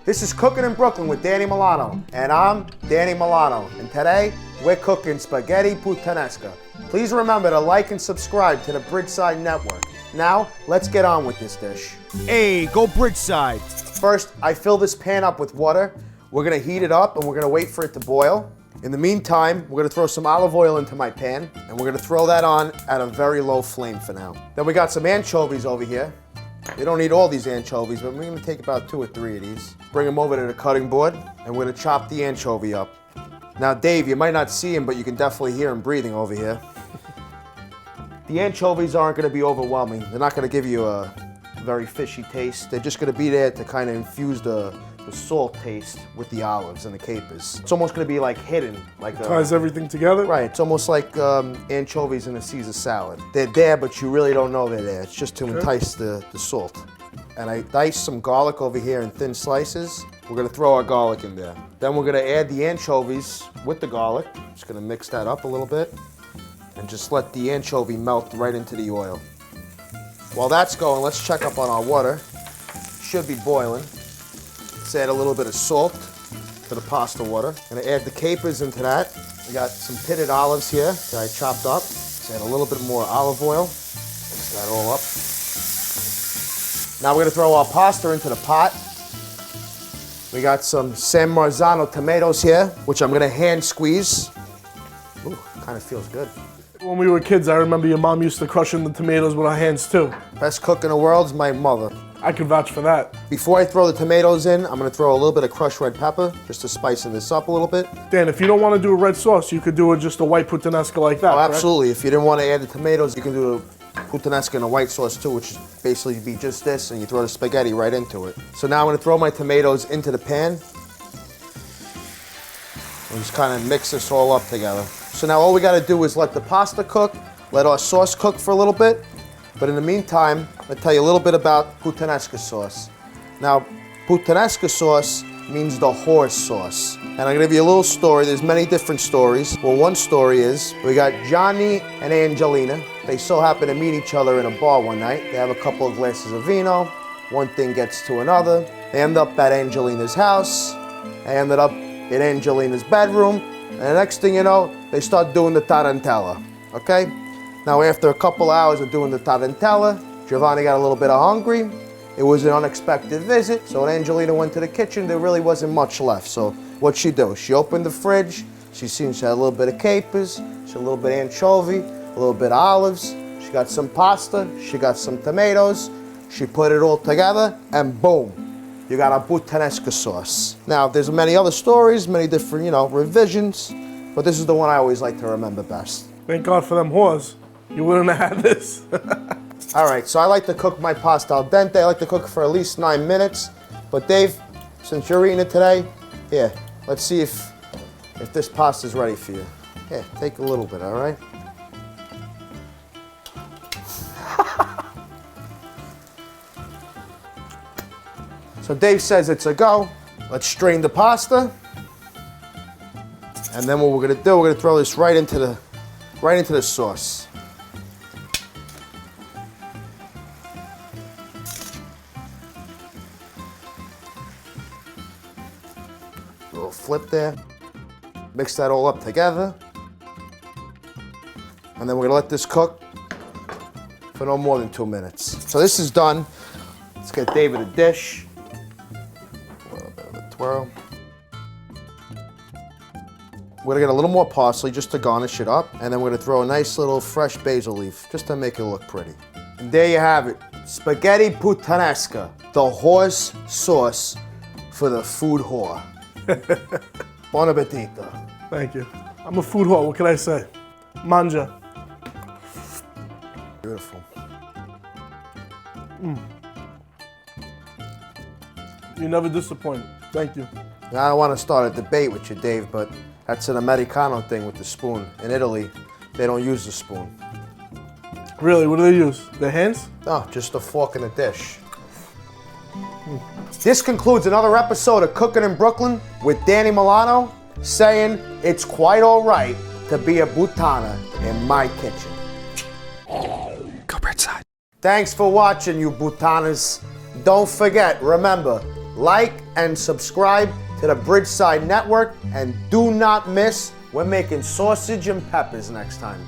This is Cooking in Brooklyn with Danny Milano, and I'm Danny Milano, and today we're cooking spaghetti puttanesca. Please remember to like and subscribe to the Bridgeside Network. Now, let's get on with this dish. Hey, go Bridgeside. First, I fill this pan up with water. We're gonna heat it up and we're gonna wait for it to boil. In the meantime, we're gonna throw some olive oil into my pan, and we're gonna throw that on at a very low flame for now. Then we got some anchovies over here. You don't need all these anchovies, but we're gonna take about 2 or 3 of these. Bring them over to the cutting board, and we're gonna chop the anchovy up. Now, Dave, you might not see him, but you can definitely hear him breathing over here. The anchovies aren't gonna be overwhelming. They're not gonna give you a very fishy taste. They're just gonna be there to kind of infuse the salt taste with the olives and the capers. It's almost gonna be like hidden, like ties everything together. Right. It's almost like anchovies in a Caesar salad. They're there, but you really don't know they're there. It's just to entice the salt. And I diced some garlic over here in thin slices. We're gonna throw our garlic in there. Then we're gonna add the anchovies with the garlic. Just gonna mix that up a little bit, and just let the anchovy melt right into the oil. While that's going, let's check up on our water. Should be boiling. Let's add a little bit of salt to the pasta water. Gonna add the capers into that. We got some pitted olives here that I chopped up. Let's add a little bit more olive oil. Mix that all up. Now we're gonna throw our pasta into the pot. We got some San Marzano tomatoes here, which I'm gonna hand squeeze. Ooh, kind of feels good. When we were kids, I remember your mom used to crush in the tomatoes with her hands too. Best cook in the world is my mother. I could vouch for that. Before I throw the tomatoes in, I'm gonna throw a little bit of crushed red pepper, just to spice this up a little bit. Dan, if you don't want to do a red sauce, you could do it just a white puttanesca like that. Oh, correct? absolutely. If you didn't want to add the tomatoes, you can do a puttanesca in a white sauce too, which is basically be just this, and you throw the spaghetti right into it. So now I'm gonna throw my tomatoes into the pan. And just kind of mix this all up together. So now all we gotta do is let the pasta cook, let our sauce cook for a little bit. But in the meantime, I'll tell you a little bit about puttanesca sauce. Now, puttanesca sauce means the horse sauce. And I'm gonna give you a little story. There's many different stories. Well, one story is, we got Johnny and Angelina. They so happen to meet each other in a bar one night. They have a couple of glasses of vino. One thing gets to another. They end up at Angelina's house. They ended up in Angelina's bedroom. And the next thing you know, they start doing the tarantella, okay? Now, after a couple hours of doing the tarantella, Giovanni got a little bit hungry. It was an unexpected visit, so when Angelina went to the kitchen, there really wasn't much left. So what'd she do? She opened the fridge. She seen she had a little bit of capers, she had a little bit of anchovy, a little bit of olives. She got some pasta, she got some tomatoes. She put it all together, and boom, you got a puttanesca sauce. Now, there's many other stories, many different, revisions, but this is the one I always like to remember best. Thank God for them whores. You wouldn't have had this. All right, so I like to cook my pasta al dente. I like to cook for at least 9 minutes. But Dave, since you're eating it today, here, let's see if this pasta's ready for you. Here, take a little bit, all right? So Dave says it's a go. Let's strain the pasta. And then what we're gonna do, we're gonna throw this right into the sauce. A little flip there. Mix that all up together. And then we're gonna let this cook for no more than 2 minutes. So this is done. Let's get David a dish. A little bit of a twirl. We're gonna get a little more parsley just to garnish it up, and then we're gonna throw a nice little fresh basil leaf just to make it look pretty. And there you have it, spaghetti puttanesca, the horse sauce for the food whore. Buon appetito. Thank you. I'm a food whore, what can I say? Manja. Beautiful. You never disappoint. Thank you. Now, I don't want to start a debate with you, Dave, but that's an Americano thing with the spoon. In Italy, they don't use the spoon. Really, what do they use? Their hands? No, just a fork and a dish. This concludes another episode of Cooking in Brooklyn with Danny Milano, saying it's quite all right to be a Butana in my kitchen. Go Bridgeside. Thanks for watching, you Butanas. Don't forget, remember, like, and subscribe to the Bridgeside Network. And do not miss, we're making sausage and peppers next time.